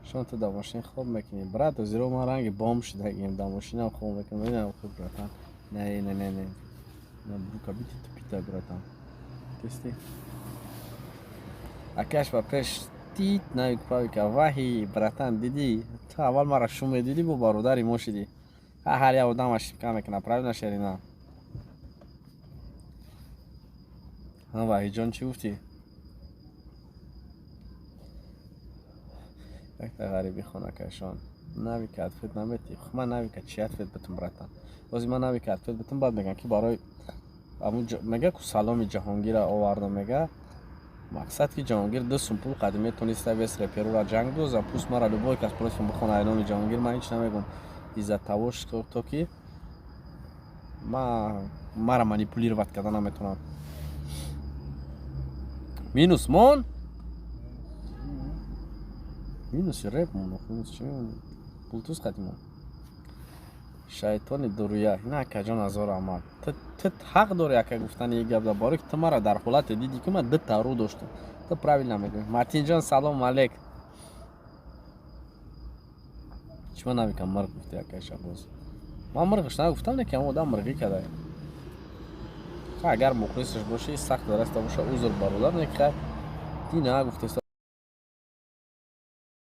شلون تو در ماشین خوب میکنی برات زیرو ما رنگ بام شدگیم در ماشین هم خوب میکنم ببینم خوب براتم نه نه نه نه نه بروکا بیتی تو پیتا براتم تستی اکش با پیش تیت نوی کپاوی که وحی براتن دیدی تو اول مرا شوم دیدی بو باروداری ما شدی هر یا آدمش کم میکنه پراوی نشری نه ها وحی جان چی گفتی؟ یک تا غریبی خانه کشان نوی که اتفت نمیتی خب من نوی که چی اتفت بتون براتن بازی من نوی که اتفت بتون باید میگن که برای میگه که سلام جهانگیر آوردم میگه مقصد که جهانگیر دو سمپل قدیمی تونسته بیس رپیرو را جنگ دوز پوست مرا لبوی که از پروفیم بخونه اینامی جهانگیر من هیچ نمیگم ایزت تاوش تو که مرا منیپولیر کردن نمیتونم مینوس مون مینوس رپ مون مینوس چی میمون بلوتوث قدیمون شیطان درویه نه که جان هزار عمل تو حق داری که گفتن یک گپ باره که تو مرا در حالت دیدی که من دو تارو داشتم تو پراویل نمیگوی مارتین جان سلام علیک چی من نمیکنم مرگ گفتی اکش باز من مرگش نگفتم نه که آدم مرگی کرده اگر مخلصش باشی سخت درست باشه عذر برادر نه که دی نگفته